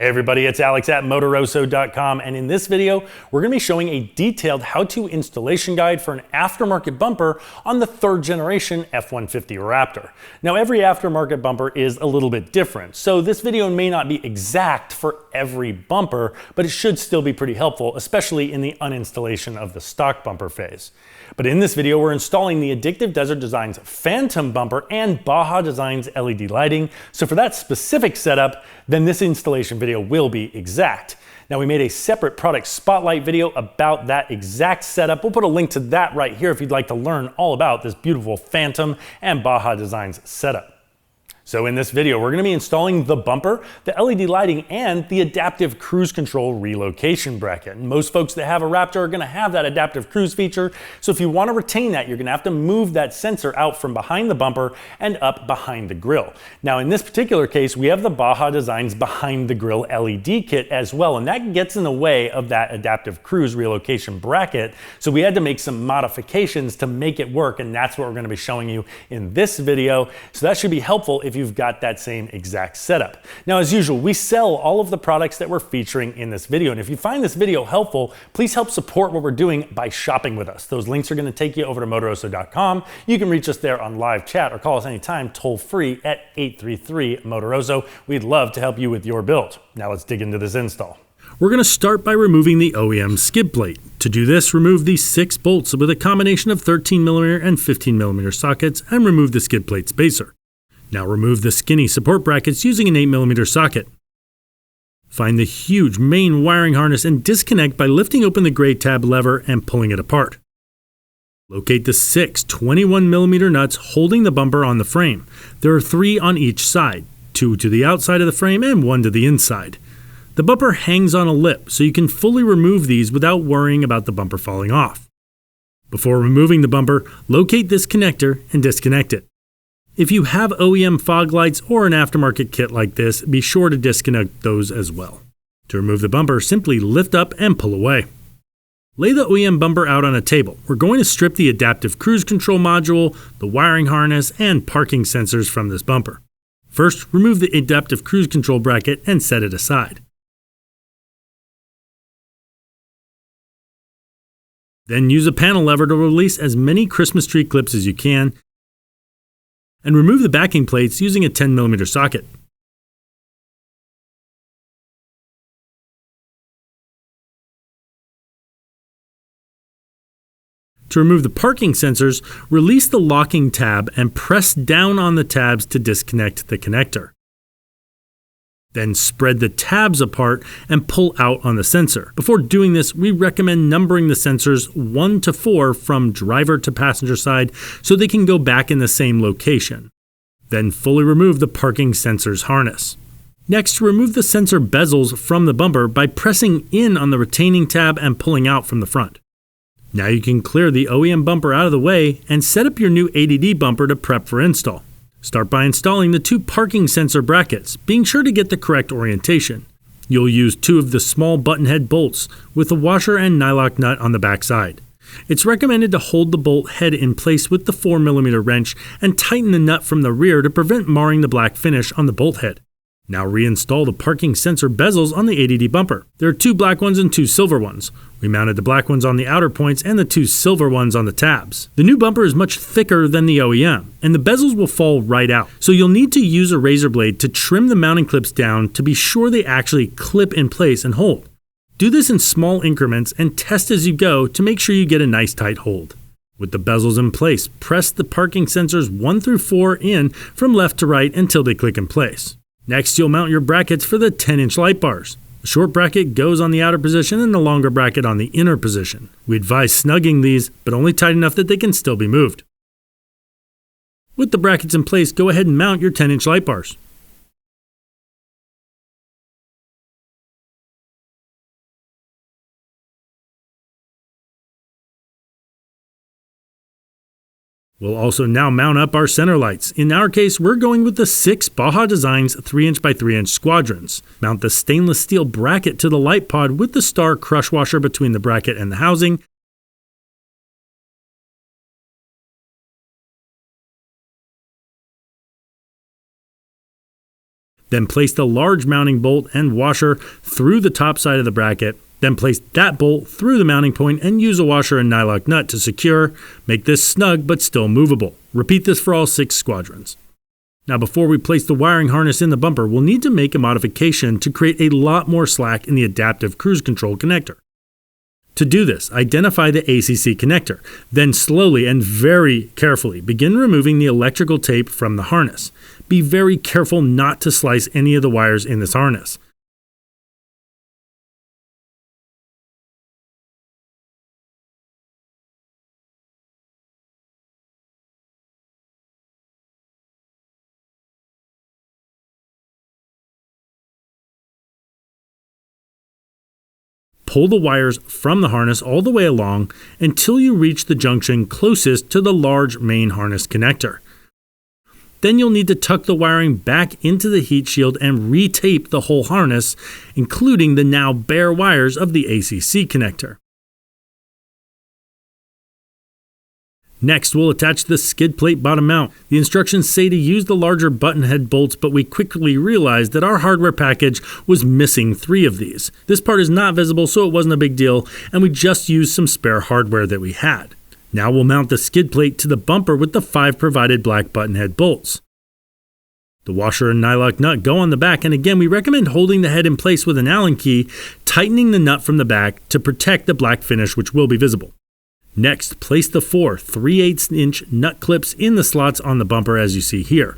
Hey everybody, it's Alex at Motoroso.com, and in this video, we're going to be showing a detailed how-to installation guide for an aftermarket bumper on the third generation F-150 Raptor. Now, every aftermarket bumper is a little bit different, so this video may not be exact for every bumper, but it should still be pretty helpful, especially in the uninstallation of the stock bumper phase. But in this video, we're installing the Addictive Desert Designs Phantom bumper and Baja Designs LED lighting. So for that specific setup, then this installation video will be exact. Now, we made a separate product spotlight video about that exact setup. We'll put a link to that right here if you'd like to learn all about this beautiful Phantom and Baja Designs setup. So in this video, we're going to be installing the bumper, the LED lighting, and the adaptive cruise control relocation bracket. And most folks that have a Raptor are going to have that adaptive cruise feature. So if you want to retain that, you're going to have to move that sensor out from behind the bumper and up behind the grille. Now, in this particular case, we have the Baja Designs behind the grille LED kit as well, and that gets in the way of that adaptive cruise relocation bracket. So we had to make some modifications to make it work, and that's what we're going to be showing you in this video. So that should be helpful if you've got that same exact setup. Now, as usual, we sell all of the products that we're featuring in this video. And if you find this video helpful, please help support what we're doing by shopping with us. Those links are going to take you over to Motoroso.com. You can reach us there on live chat or call us anytime toll free at 833-MOTOROSO. We'd love to help you with your build. Now let's dig into this install. We're going to start by removing the OEM Skidplate. To do this, remove these 6 bolts with a combination of 13mm and 15mm sockets and remove the Skidplate spacer. Now remove the skinny support brackets using an 8mm socket. Find the huge main wiring harness and disconnect by lifting open the gray tab lever and pulling it apart. Locate the 6 21mm nuts holding the bumper on the frame. There are 3 on each side, 2 to the outside of the frame and 1 to the inside. The bumper hangs on a lip, so you can fully remove these without worrying about the bumper falling off. Before removing the bumper, locate this connector and disconnect it. If you have OEM fog lights or an aftermarket kit like this, be sure to disconnect those as well. To remove the bumper, simply lift up and pull away. Lay the OEM bumper out on a table. We're going to strip the adaptive cruise control module, the wiring harness, and parking sensors from this bumper. First, remove the adaptive cruise control bracket and set it aside. Then use a panel lever to release as many Christmas tree clips as you can, and remove the backing plates using a 10mm socket. To remove the parking sensors, release the locking tab and press down on the tabs to disconnect the connector. Then spread the tabs apart and pull out on the sensor. Before doing this, we recommend numbering the sensors 1 to 4 from driver to passenger side so they can go back in the same location. Then fully remove the parking sensor's harness. Next, remove the sensor bezels from the bumper by pressing in on the retaining tab and pulling out from the front. Now you can clear the OEM bumper out of the way and set up your new ADD bumper to prep for install. Start by installing the 2 parking sensor brackets, being sure to get the correct orientation. You'll use 2 of the small button head bolts with a washer and nylock nut on the back side. It's recommended to hold the bolt head in place with the 4mm wrench and tighten the nut from the rear to prevent marring the black finish on the bolt head. Now reinstall the parking sensor bezels on the ADD bumper. There are 2 black ones and 2 silver ones. We mounted the black ones on the outer points and the 2 silver ones on the tabs. The new bumper is much thicker than the OEM, and the bezels will fall right out. So you'll need to use a razor blade to trim the mounting clips down to be sure they actually clip in place and hold. Do this in small increments and test as you go to make sure you get a nice tight hold. With the bezels in place, press the parking sensors 1 through 4 in from left to right until they click in place. Next, you'll mount your brackets for the 10-inch light bars. The short bracket goes on the outer position and the longer bracket on the inner position. We advise snugging these, but only tight enough that they can still be moved. With the brackets in place, go ahead and mount your 10-inch light bars. We'll also now mount up our center lights. In our case, we're going with the 6 Baja Designs 3" by 3" Squadrons. Mount the stainless steel bracket to the light pod with the star crush washer between the bracket and the housing. Then place the large mounting bolt and washer through the top side of the bracket. Then place that bolt through the mounting point and use a washer and nylock nut to secure. Make this snug but still movable. Repeat this for all 6 squadrons. Now before we place the wiring harness in the bumper, we'll need to make a modification to create a lot more slack in the adaptive cruise control connector. To do this, identify the ACC connector, then slowly and very carefully begin removing the electrical tape from the harness. Be very careful not to slice any of the wires in this harness. Pull the wires from the harness all the way along until you reach the junction closest to the large main harness connector. Then you'll need to tuck the wiring back into the heat shield and re-tape the whole harness, including the now bare wires of the ACC connector. Next, we'll attach the Skidplate bottom mount. The instructions say to use the larger button head bolts, but we quickly realized that our hardware package was missing 3 of these. This part is not visible, so it wasn't a big deal, and we just used some spare hardware that we had. Now we'll mount the skid plate to the bumper with the 5 provided black button head bolts. The washer and nylock nut go on the back, and again we recommend holding the head in place with an Allen key, tightening the nut from the back to protect the black finish, which will be visible. Next, place the 4 3/8 inch nut clips in the slots on the bumper as you see here.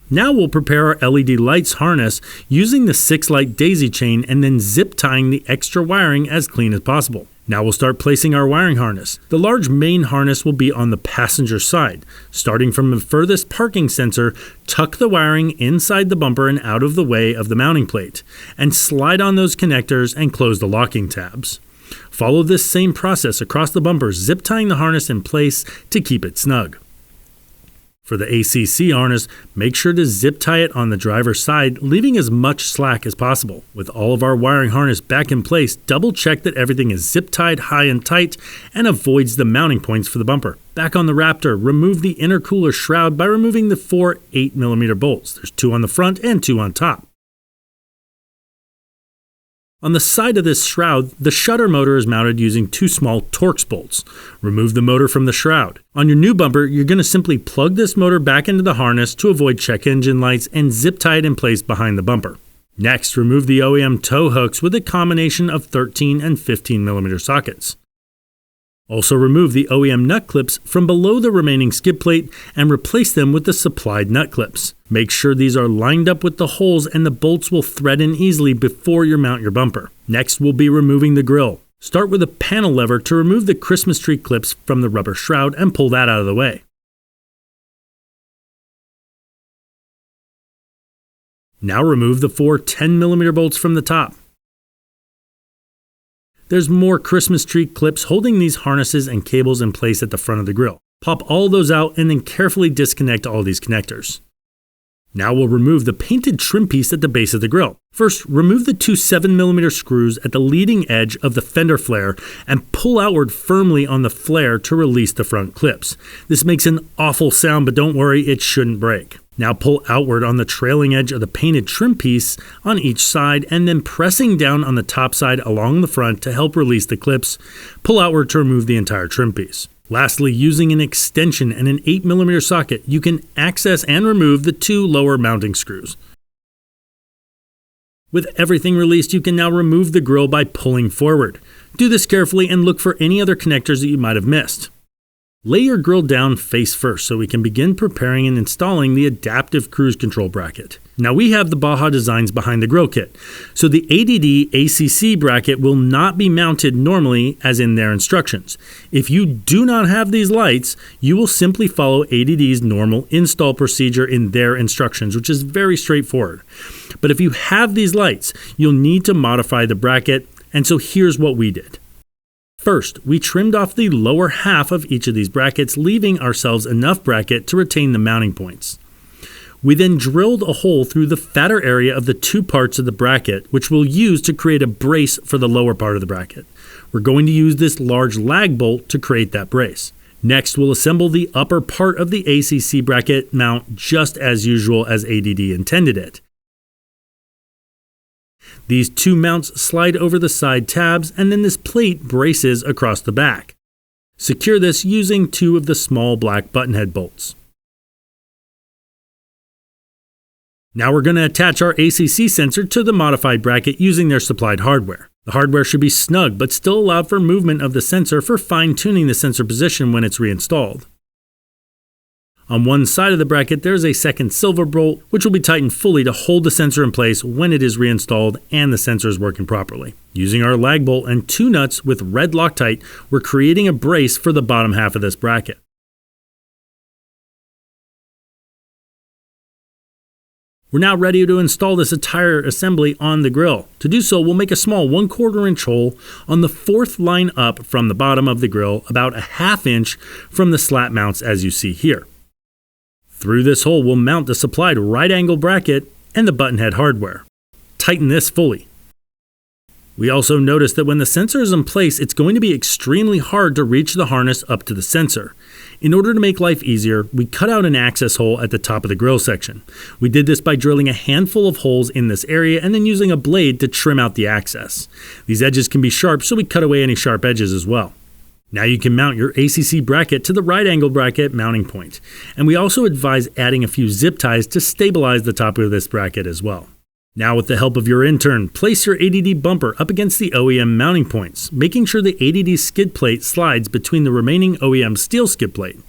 Now we'll prepare our LED lights harness using the 6-light daisy chain and then zip tying the extra wiring as clean as possible. Now we'll start placing our wiring harness. The large main harness will be on the passenger side. Starting from the furthest parking sensor, tuck the wiring inside the bumper and out of the way of the mounting plate, and slide on those connectors and close the locking tabs. Follow this same process across the bumper, zip tying the harness in place to keep it snug. For the ACC harness, make sure to zip tie it on the driver's side, leaving as much slack as possible. With all of our wiring harness back in place, double check that everything is zip tied high and tight and avoids the mounting points for the bumper. Back on the Raptor, remove the intercooler shroud by removing the 4 8mm bolts. There's 2 on the front and 2 on top. On the side of this shroud, the shutter motor is mounted using 2 small Torx bolts. Remove the motor from the shroud. On your new bumper, you're going to simply plug this motor back into the harness to avoid check engine lights and zip tie it in place behind the bumper. Next, remove the OEM tow hooks with a combination of 13 and 15mm sockets. Also remove the OEM nut clips from below the remaining skid plate and replace them with the supplied nut clips. Make sure these are lined up with the holes and the bolts will thread in easily before you mount your bumper. Next, we'll be removing the grille. Start with a panel lever to remove the Christmas tree clips from the rubber shroud and pull that out of the way. Now remove the 4 10mm bolts from the top. There's more Christmas tree clips holding these harnesses and cables in place at the front of the grille. Pop all those out and then carefully disconnect all these connectors. Now we'll remove the painted trim piece at the base of the grille. First, remove the 2 7mm screws at the leading edge of the fender flare and pull outward firmly on the flare to release the front clips. This makes an awful sound, but don't worry, it shouldn't break. Now pull outward on the trailing edge of the painted trim piece on each side and then pressing down on the top side along the front to help release the clips, pull outward to remove the entire trim piece. Lastly, using an extension and an 8mm socket, you can access and remove the 2 lower mounting screws. With everything released, you can now remove the grille by pulling forward. Do this carefully and look for any other connectors that you might have missed. Lay your grille down face first so we can begin preparing and installing the adaptive cruise control bracket. Now we have the Baja designs behind the grille kit, so the ADD ACC bracket will not be mounted normally as in their instructions. If you do not have these lights, you will simply follow ADD's normal install procedure in their instructions, which is very straightforward. But if you have these lights, you'll need to modify the bracket, and so here's what we did. First, we trimmed off the lower half of each of these brackets, leaving ourselves enough bracket to retain the mounting points. We then drilled a hole through the fatter area of the 2 parts of the bracket, which we'll use to create a brace for the lower part of the bracket. We're going to use this large lag bolt to create that brace. Next, we'll assemble the upper part of the ACC bracket mount just as usual as ADD intended it. These two mounts slide over the side tabs, and then this plate braces across the back. Secure this using two of the small black button head bolts. Now we're going to attach our ACC sensor to the modified bracket using their supplied hardware. The hardware should be snug, but still allow for movement of the sensor for fine-tuning the sensor position when it's reinstalled. On one side of the bracket, there's a second silver bolt, which will be tightened fully to hold the sensor in place when it is reinstalled and the sensor is working properly. Using our lag bolt and two nuts with red Loctite, we're creating a brace for the bottom half of this bracket. We're now ready to install this entire assembly on the grill. To do so, we'll make a small 1/4 inch hole on the fourth line up from the bottom of the grill, about a 1/2 inch from the slat mounts as you see here. Through this hole, we'll mount the supplied right angle bracket and the button head hardware. Tighten this fully. We also notice that when the sensor is in place, it's going to be extremely hard to reach the harness up to the sensor. In order to make life easier, we cut out an access hole at the top of the grill section. We did this by drilling a handful of holes in this area and then using a blade to trim out the access. These edges can be sharp, so we cut away any sharp edges as well. Now you can mount your ACC bracket to the right angle bracket mounting point. And we also advise adding a few zip ties to stabilize the top of this bracket as well. Now with the help of your intern, place your ADD bumper up against the OEM mounting points, making sure the ADD skid plate slides between the remaining OEM steel skid plate.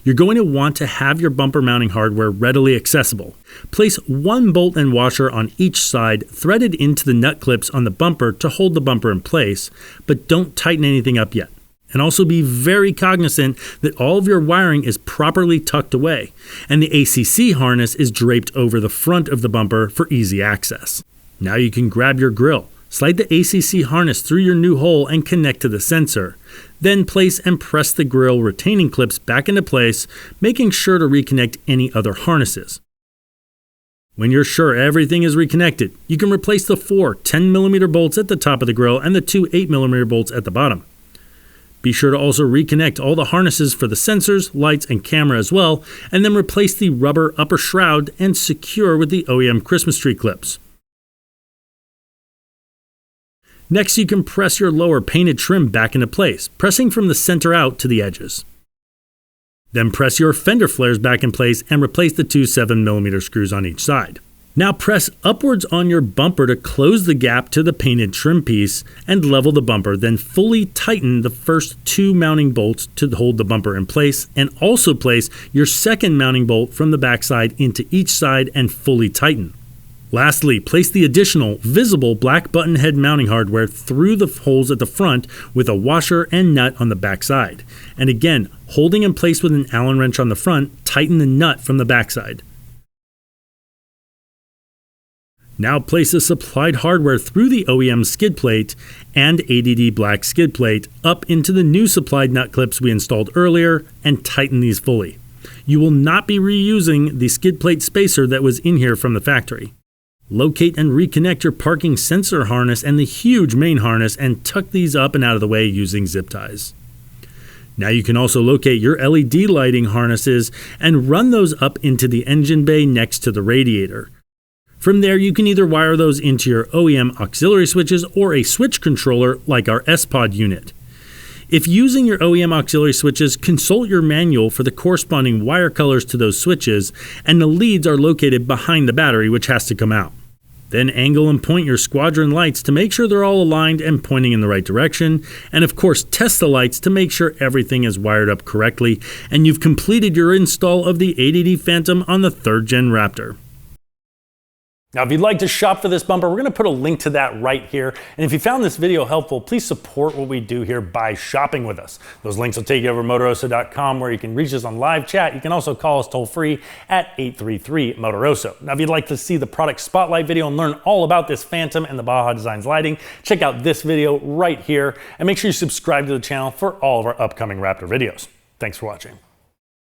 You're going to want to have your bumper mounting hardware readily accessible. Place one bolt and washer on each side, threaded into the nut clips on the bumper to hold the bumper in place, but don't tighten anything up yet. And also be very cognizant that all of your wiring is properly tucked away, and the ACC harness is draped over the front of the bumper for easy access. Now you can grab your grill, slide the ACC harness through your new hole and connect to the sensor. Then place and press the grill retaining clips back into place, making sure to reconnect any other harnesses. When you're sure everything is reconnected, you can replace the 4 10mm bolts at the top of the grill and the 2 8mm bolts at the bottom. Be sure to also reconnect all the harnesses for the sensors, lights, and camera as well, and then replace the rubber upper shroud and secure with the OEM Christmas tree clips. Next, you can press your lower painted trim back into place, pressing from the center out to the edges. Then press your fender flares back in place and replace the 2 7mm screws on each side. Now press upwards on your bumper to close the gap to the painted trim piece and level the bumper, then fully tighten the first 2 mounting bolts to hold the bumper in place, and also place your second mounting bolt from the backside into each side and fully tighten. Lastly, place the additional visible black button head mounting hardware through the holes at the front with a washer and nut on the backside. And again, holding in place with an Allen wrench on the front, tighten the nut from the backside. Now place the supplied hardware through the OEM skid plate and ADD black skid plate up into the new supplied nut clips we installed earlier and tighten these fully. You will not be reusing the skid plate spacer that was in here from the factory. Locate and reconnect your parking sensor harness and the huge main harness and tuck these up and out of the way using zip ties. Now you can also locate your LED lighting harnesses and run those up into the engine bay next to the radiator. From there, you can either wire those into your OEM auxiliary switches or a switch controller like our S-Pod unit. If using your OEM auxiliary switches, consult your manual for the corresponding wire colors to those switches, and the leads are located behind the battery, which has to come out. Then angle and point your Squadron lights to make sure they're all aligned and pointing in the right direction, and of course test the lights to make sure everything is wired up correctly, and you've completed your install of the ADD Phantom on the 3rd Gen Raptor. Now, if you'd like to shop for this bumper, we're going to put a link to that right here. And if you found this video helpful, please support what we do here by shopping with us. Those links will take you over to Motoroso.com, where you can reach us on live chat. You can also call us toll free at 833-MOTOROSO. Now, if you'd like to see the product spotlight video and learn all about this Phantom and the Baja Designs lighting, check out this video right here. And make sure you subscribe to the channel for all of our upcoming Raptor videos. Thanks for watching.